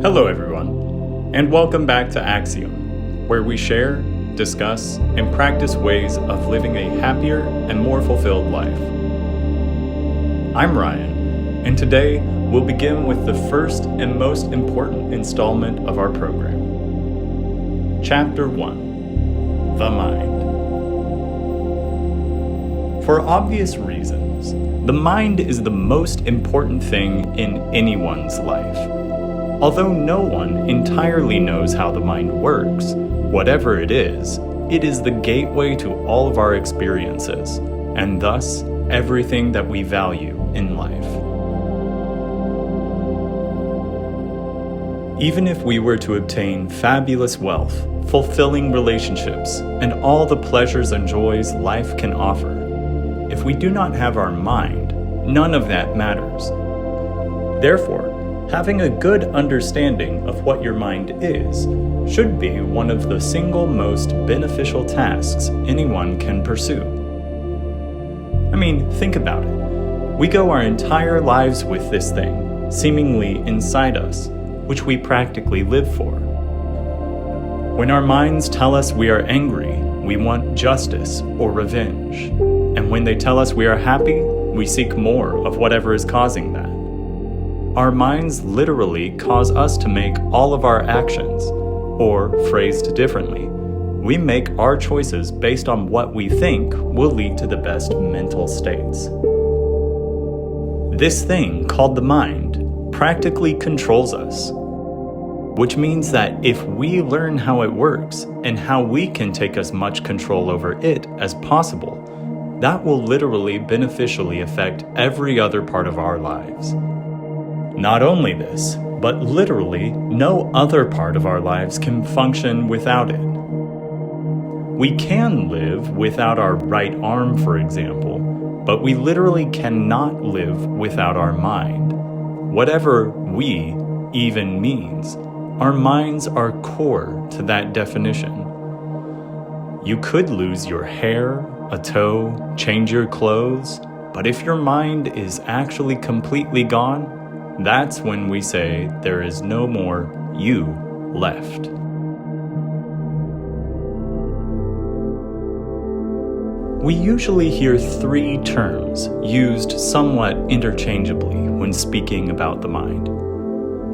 Hello everyone, and welcome back to Axiom, where we share, discuss, and practice ways of living a happier and more fulfilled life. I'm Ryan, and today we'll begin with the first and most important installment of our program. Chapter 1, The Mind. For obvious reasons, the mind is the most important thing in anyone's life. Although no one entirely knows how the mind works, whatever it is the gateway to all of our experiences, and thus everything that we value in life. Even if we were to obtain fabulous wealth, fulfilling relationships, and all the pleasures and joys life can offer, if we do not have our mind, none of that matters. Therefore, having a good understanding of what your mind is should be one of the single most beneficial tasks anyone can pursue. I mean, think about it. We go our entire lives with this thing, seemingly inside us, which we practically live for. When our minds tell us we are angry, we want justice or revenge. And when they tell us we are happy, we seek more of whatever is causing that. Our minds literally cause us to make all of our actions, or phrased differently, we make our choices based on what we think will lead to the best mental states. This thing called the mind practically controls us, which means that if we learn how it works and how we can take as much control over it as possible, that will literally beneficially affect every other part of our lives. Not only this, but literally no other part of our lives can function without it. We can live without our right arm, for example, but we literally cannot live without our mind. Whatever we even means, our minds are core to that definition. You could lose your hair, a toe, change your clothes, but if your mind is actually completely gone, that's when we say there is no more you left. We usually hear three terms used somewhat interchangeably when speaking about the mind.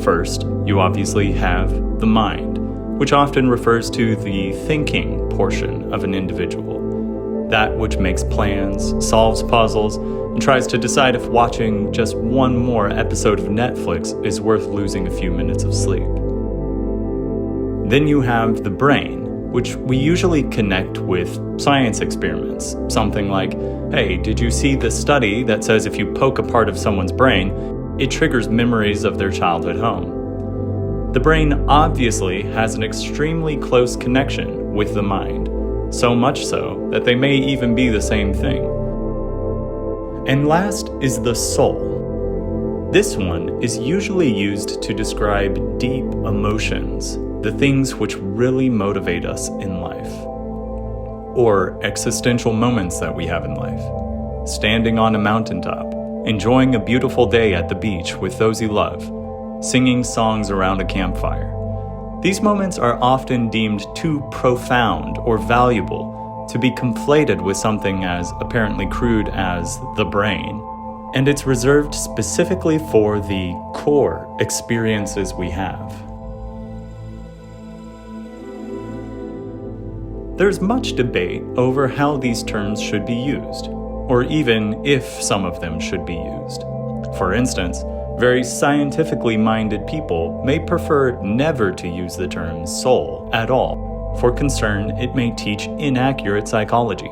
First, you obviously have the mind, which often refers to the thinking portion of an individual. That which makes plans, solves puzzles, and tries to decide if watching just one more episode of Netflix is worth losing a few minutes of sleep. Then you have the brain, which we usually connect with science experiments. Something like, hey, did you see the study that says if you poke a part of someone's brain, it triggers memories of their childhood home? The brain obviously has an extremely close connection with the mind. So much so that they may even be the same thing. And last is the soul. This one is usually used to describe deep emotions, the things which really motivate us in life. Or existential moments that we have in life. Standing on a mountaintop, enjoying a beautiful day at the beach with those you love, singing songs around a campfire. These moments are often deemed too profound or valuable to be conflated with something as apparently crude as the brain, and it's reserved specifically for the core experiences we have. There's much debate over how these terms should be used, or even if some of them should be used. For instance, very scientifically minded people may prefer never to use the term soul at all, for concern it may teach inaccurate psychology.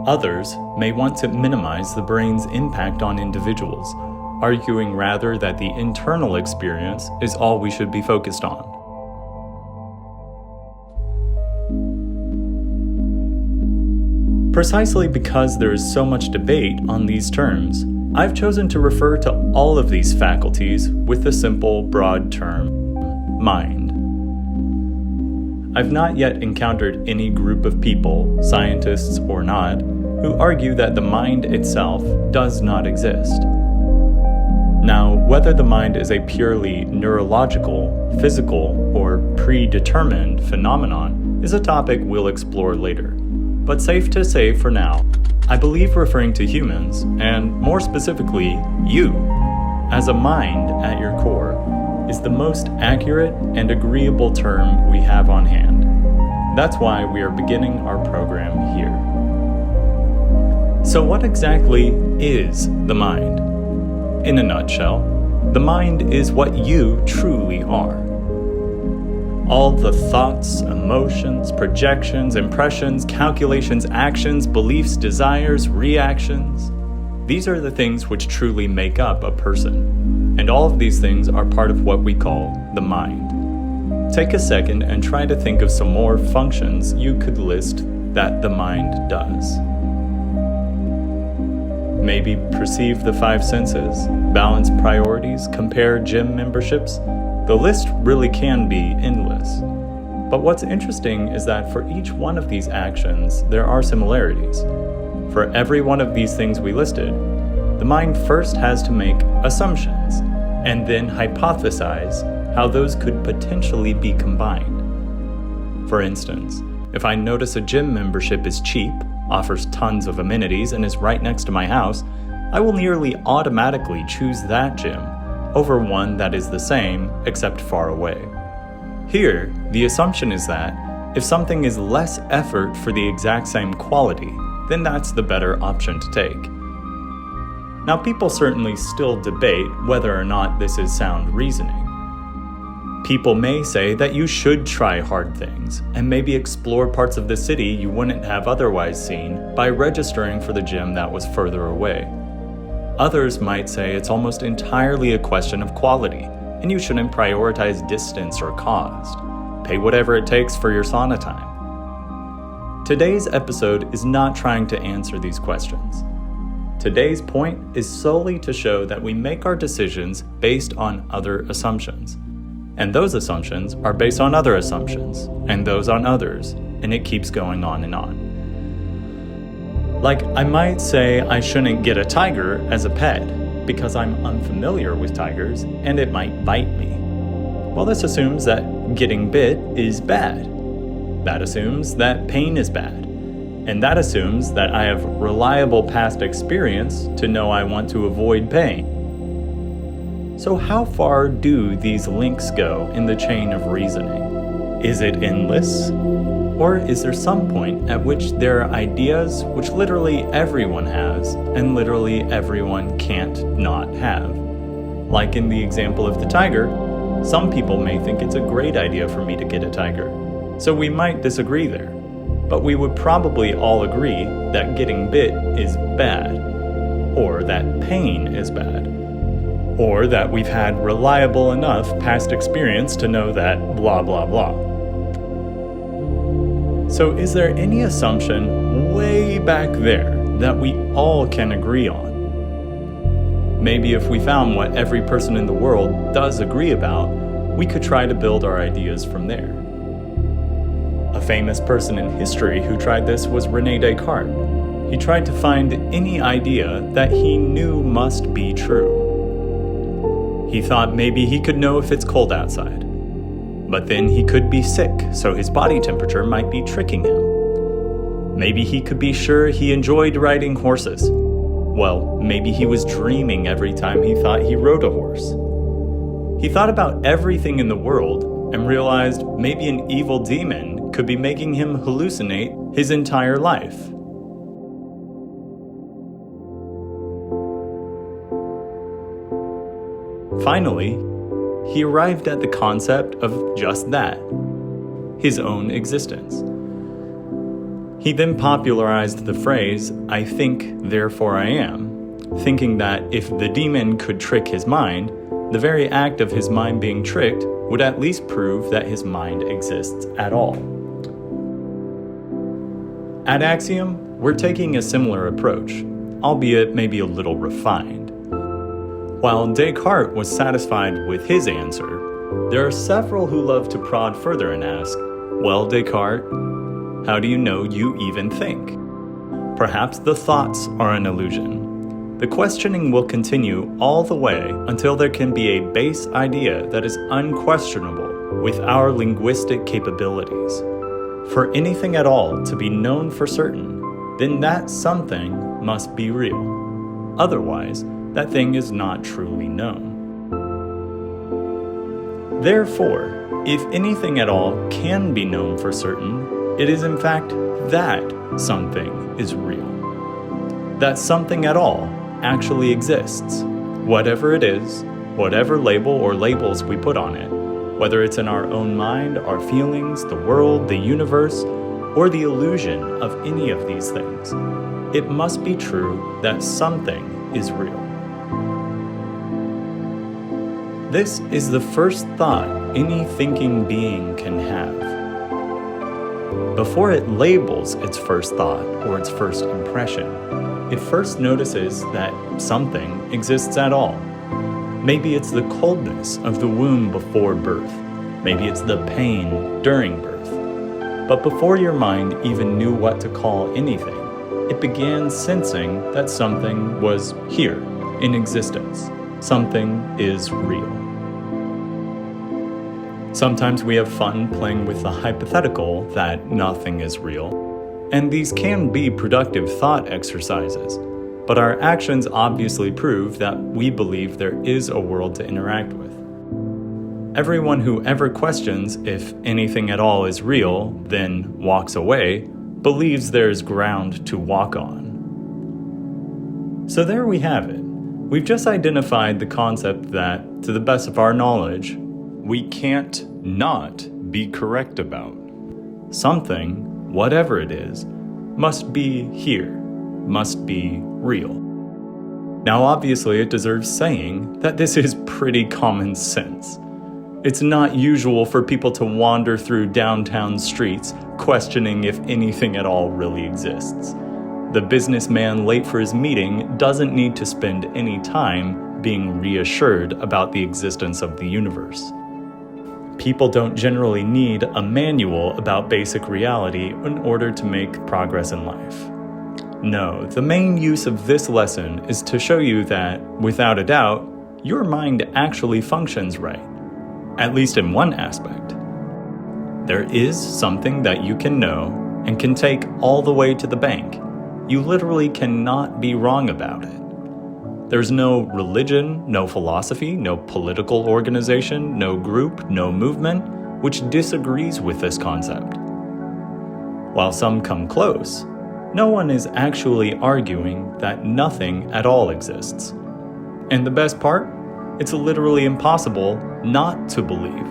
Others may want to minimize the brain's impact on individuals, arguing rather that the internal experience is all we should be focused on. Precisely because there is so much debate on these terms, I've chosen to refer to all of these faculties with the simple, broad term, mind. I've not yet encountered any group of people, scientists or not, who argue that the mind itself does not exist. Now, whether the mind is a purely neurological, physical, or predetermined phenomenon is a topic we'll explore later. But safe to say for now, I believe referring to humans, and more specifically, you, as a mind at your core, is the most accurate and agreeable term we have on hand. That's why we are beginning our program here. So what exactly is the mind? In a nutshell, the mind is what you truly are. All the thoughts, emotions, projections, impressions, calculations, actions, beliefs, desires, reactions, these are the things which truly make up a person. And all of these things are part of what we call the mind. Take a second and try to think of some more functions you could list that the mind does. Maybe perceive the five senses, balance priorities, compare gym memberships. The list really can be endless. But what's interesting is that for each one of these actions, there are similarities. For every one of these things we listed, the mind first has to make assumptions and then hypothesize how those could potentially be combined. For instance, if I notice a gym membership is cheap, offers tons of amenities, and is right next to my house, I will nearly automatically choose that gym over one that is the same except far away. Here, the assumption is that if something is less effort for the exact same quality, then that's the better option to take. Now, people certainly still debate whether or not this is sound reasoning. People may say that you should try hard things and maybe explore parts of the city you wouldn't have otherwise seen by registering for the gym that was further away. Others might say it's almost entirely a question of quality, and you shouldn't prioritize distance or cost. Pay whatever it takes for your sauna time. Today's episode is not trying to answer these questions. Today's point is solely to show that we make our decisions based on other assumptions. And those assumptions are based on other assumptions, and those on others, and it keeps going on and on. Like, I might say I shouldn't get a tiger as a pet because I'm unfamiliar with tigers and it might bite me. Well, this assumes that getting bit is bad. That assumes that pain is bad. And that assumes that I have reliable past experience to know I want to avoid pain. So how far do these links go in the chain of reasoning? Is it endless? Or is there some point at which there are ideas which literally everyone has and literally everyone can't not have? Like in the example of the tiger, some people may think it's a great idea for me to get a tiger, so we might disagree there. But we would probably all agree that getting bit is bad, or that pain is bad, or that we've had reliable enough past experience to know that blah blah blah. So is there any assumption way back there that we all can agree on? Maybe if we found what every person in the world does agree about, we could try to build our ideas from there. A famous person in history who tried this was René Descartes. He tried to find any idea that he knew must be true. He thought maybe he could know if it's cold outside. But then he could be sick, so his body temperature might be tricking him. Maybe he could be sure he enjoyed riding horses. Well, maybe he was dreaming every time he thought he rode a horse. He thought about everything in the world and realized maybe an evil demon could be making him hallucinate his entire life. Finally, he arrived at the concept of just that, his own existence. He then popularized the phrase, "I think, therefore I am," thinking that if the demon could trick his mind, the very act of his mind being tricked would at least prove that his mind exists at all. At Axiom, we're taking a similar approach, albeit maybe a little refined. While Descartes was satisfied with his answer, there are several who love to prod further and ask, "Well, Descartes, how do you know you even think? Perhaps the thoughts are an illusion. The questioning will continue all the way until there can be a base idea that is unquestionable with our linguistic capabilities. For anything at all to be known for certain, then that something must be real. Otherwise, that thing is not truly known. Therefore, if anything at all can be known for certain, it is in fact that something is real. That something at all actually exists. Whatever it is, whatever label or labels we put on it, whether it's in our own mind, our feelings, the world, the universe, or the illusion of any of these things, it must be true that something is real. This is the first thought any thinking being can have. Before it labels its first thought or its first impression, it first notices that something exists at all. Maybe it's the coldness of the womb before birth. Maybe it's the pain during birth. But before your mind even knew what to call anything, it began sensing that something was here, in existence. Something is real. Sometimes we have fun playing with the hypothetical that nothing is real, and these can be productive thought exercises, but our actions obviously prove that we believe there is a world to interact with. Everyone who ever questions if anything at all is real, then walks away, believes there is ground to walk on. So there we have it. We've just identified the concept that, to the best of our knowledge, we can't not be correct about. Something, whatever it is, must be here, must be real. Now obviously it deserves saying that this is pretty common sense. It's not usual for people to wander through downtown streets questioning if anything at all really exists. The businessman late for his meeting doesn't need to spend any time being reassured about the existence of the universe. People don't generally need a manual about basic reality in order to make progress in life. No, the main use of this lesson is to show you that, without a doubt, your mind actually functions right, at least in one aspect. There is something that you can know and can take all the way to the bank. You literally cannot be wrong about it. There's no religion, no philosophy, no political organization, no group, no movement, which disagrees with this concept. While some come close, no one is actually arguing that nothing at all exists. And the best part? It's literally impossible not to believe.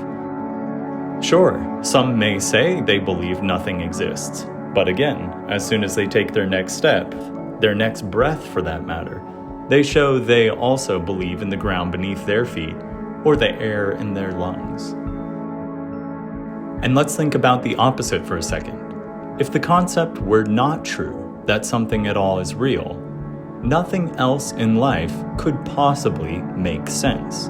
Sure, some may say they believe nothing exists, but again, as soon as they take their next step, their next breath for that matter, they show they also believe in the ground beneath their feet or the air in their lungs. And let's think about the opposite for a second. If the concept were not true, that something at all is real, nothing else in life could possibly make sense.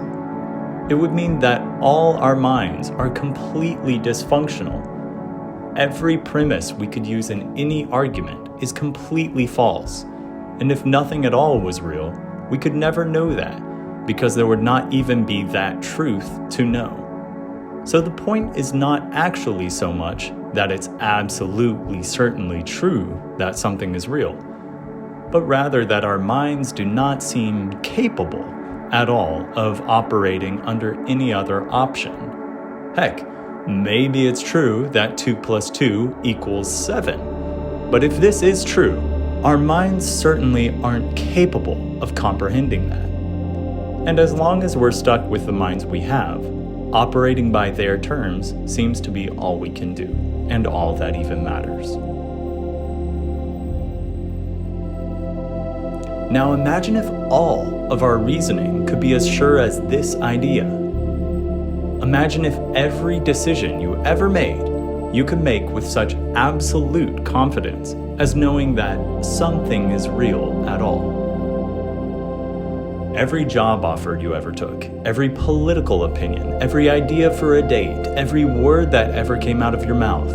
It would mean that all our minds are completely dysfunctional. Every premise we could use in any argument is completely false. And if nothing at all was real, we could never know that, because there would not even be that truth to know. So the point is not actually so much that it's absolutely certainly true that something is real, but rather that our minds do not seem capable at all of operating under any other option. Heck, maybe it's true that 2 + 2 = 7. But if this is true, our minds certainly aren't capable of comprehending that. And as long as we're stuck with the minds we have, operating by their terms seems to be all we can do, and all that even matters. Now imagine if all of our reasoning could be as sure as this idea. Imagine if every decision you ever made you could make with such absolute confidence as knowing that something is real at all. Every job offer you ever took, every political opinion, every idea for a date, every word that ever came out of your mouth.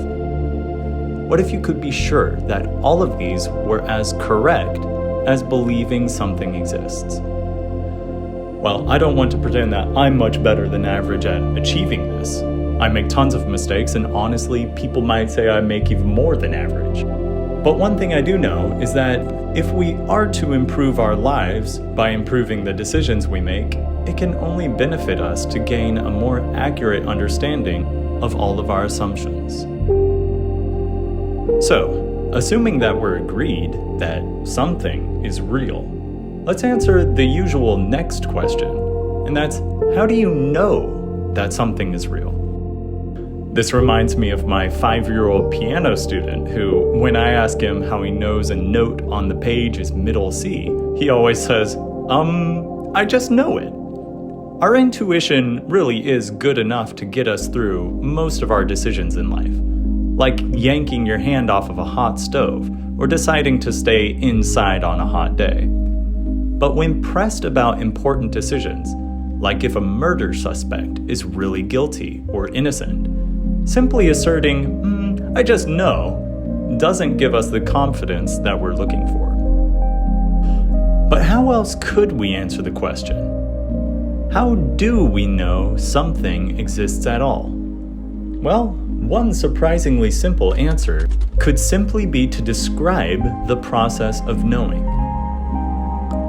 What if you could be sure that all of these were as correct as believing something exists. Well, I don't want to pretend that I'm much better than average at achieving this. I make tons of mistakes, and honestly, people might say I make even more than average. But one thing I do know is that if we are to improve our lives by improving the decisions we make, it can only benefit us to gain a more accurate understanding of all of our assumptions. So, assuming that we're agreed that something is real, let's answer the usual next question, and that's, how do you know that something is real? This reminds me of my 5-year-old piano student who, when I ask him how he knows a note on the page is middle C, he always says, I just know it. Our intuition really is good enough to get us through most of our decisions in life, like yanking your hand off of a hot stove or deciding to stay inside on a hot day. But when pressed about important decisions, like if a murder suspect is really guilty or innocent, simply asserting, I just know, doesn't give us the confidence that we're looking for. But how else could we answer the question? How do we know something exists at all? Well, one surprisingly simple answer could simply be to describe the process of knowing.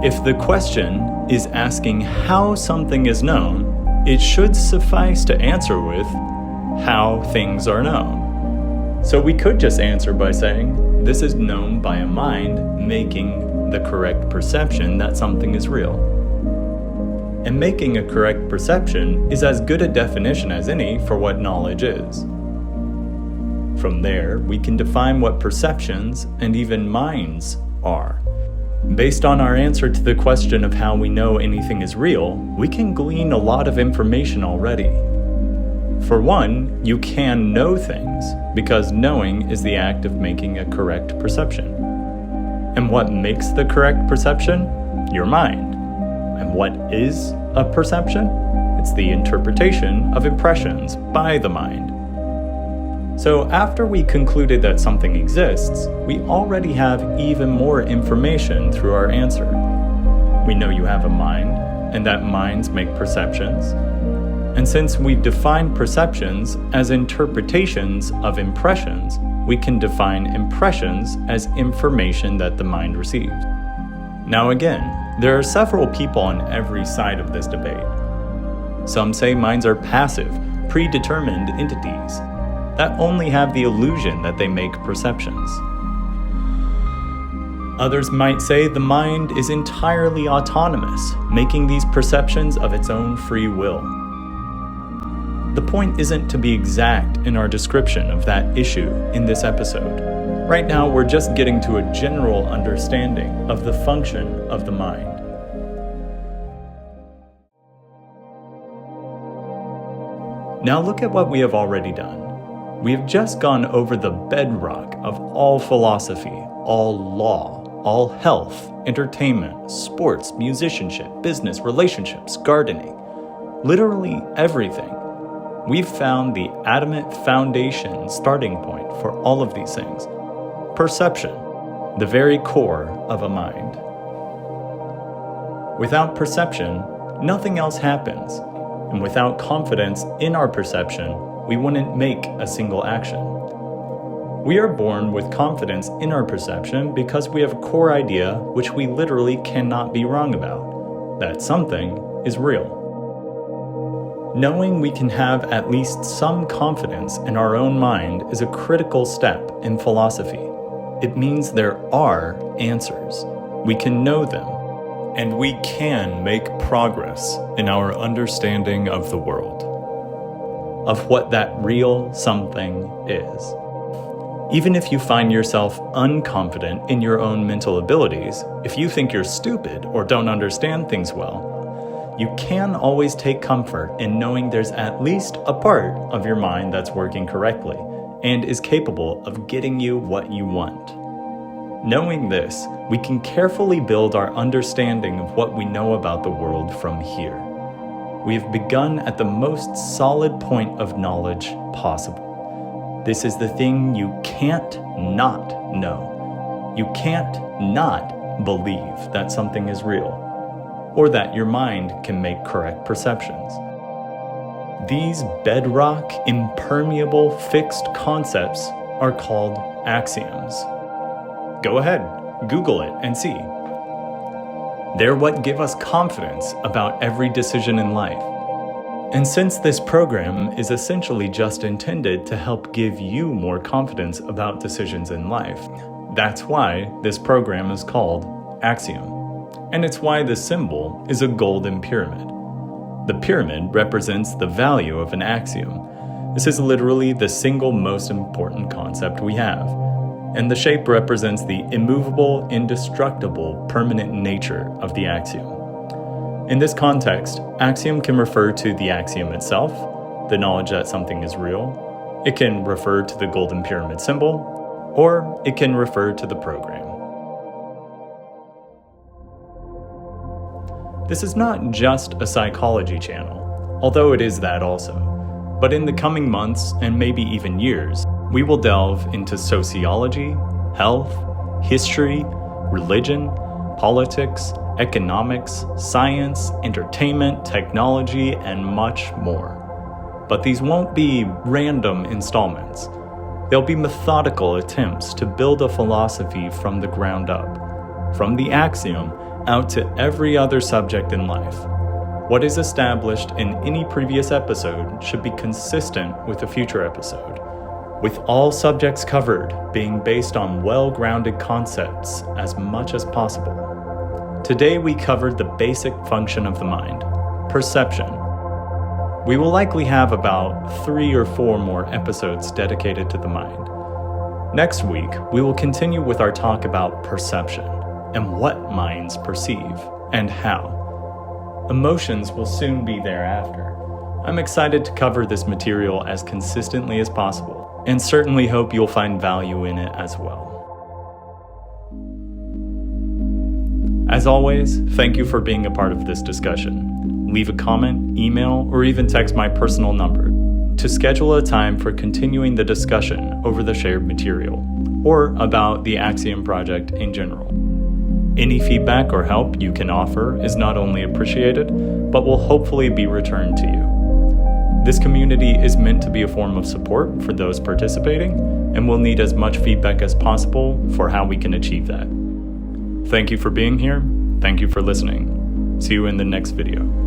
If the question is asking how something is known, it should suffice to answer with how things are known. So we could just answer by saying, this is known by a mind making the correct perception that something is real. And making a correct perception is as good a definition as any for what knowledge is. From there, we can define what perceptions and even minds are. Based on our answer to the question of how we know anything is real, we can glean a lot of information already. For one, you can know things, because knowing is the act of making a correct perception. And what makes the correct perception? Your mind. And what is a perception? It's the interpretation of impressions by the mind. So after we concluded that something exists, we already have even more information through our answer. We know you have a mind, and that minds make perceptions. And since we've defined perceptions as interpretations of impressions, we can define impressions as information that the mind receives. Now again, there are several people on every side of this debate. Some say minds are passive, predetermined entities that only have the illusion that they make perceptions. Others might say the mind is entirely autonomous, making these perceptions of its own free will. The point isn't to be exact in our description of that issue in this episode. Right now, we're just getting to a general understanding of the function of the mind. Now look at what we have already done. We have just gone over the bedrock of all philosophy, all law, all health, entertainment, sports, musicianship, business, relationships, gardening. Literally everything. We've found the adamant foundation starting point for all of these things. Perception, the very core of a mind. Without perception, nothing else happens. And without confidence in our perception, we wouldn't make a single action. We are born with confidence in our perception because we have a core idea which we literally cannot be wrong about, that something is real. Knowing we can have at least some confidence in our own mind is a critical step in philosophy. It means there are answers. We can know them, and we can make progress in our understanding of the world, of what that real something is. Even if you find yourself unconfident in your own mental abilities, if you think you're stupid or don't understand things well, you can always take comfort in knowing there's at least a part of your mind that's working correctly and is capable of getting you what you want. Knowing this, we can carefully build our understanding of what we know about the world from here. We have begun at the most solid point of knowledge possible. This is the thing you can't not know. You can't not believe that something is real, or that your mind can make correct perceptions. These bedrock, impermeable, fixed concepts are called axioms. Go ahead, Google it and see. They're what give us confidence about every decision in life. And since this program is essentially just intended to help give you more confidence about decisions in life, that's why this program is called Axiom. And it's why the symbol is a golden pyramid. The pyramid represents the value of an axiom. This is literally the single most important concept we have. And the shape represents the immovable, indestructible, permanent nature of the axiom. In this context, axiom can refer to the axiom itself, the knowledge that something is real. It can refer to the golden pyramid symbol, or it can refer to the program. This is not just a psychology channel, although it is that also. But in the coming months, and maybe even years, we will delve into sociology, health, history, religion, politics, economics, science, entertainment, technology, and much more. But these won't be random installments. They'll be methodical attempts to build a philosophy from the ground up, from the axiom out to every other subject in life. What is established in any previous episode should be consistent with a future episode, with all subjects covered being based on well-grounded concepts as much as possible. Today we covered the basic function of the mind, perception. We will likely have about 3 or 4 more episodes dedicated to the mind. Next week, we will continue with our talk about perception and what minds perceive and how. Emotions will soon be thereafter. I'm excited to cover this material as consistently as possible, and certainly hope you'll find value in it as well. As always, thank you for being a part of this discussion. Leave a comment, email, or even text my personal number to schedule a time for continuing the discussion over the shared material, or about the Axiom project in general. Any feedback or help you can offer is not only appreciated, but will hopefully be returned to you. This community is meant to be a form of support for those participating, and will need as much feedback as possible for how we can achieve that. Thank you for being here. Thank you for listening. See you in the next video.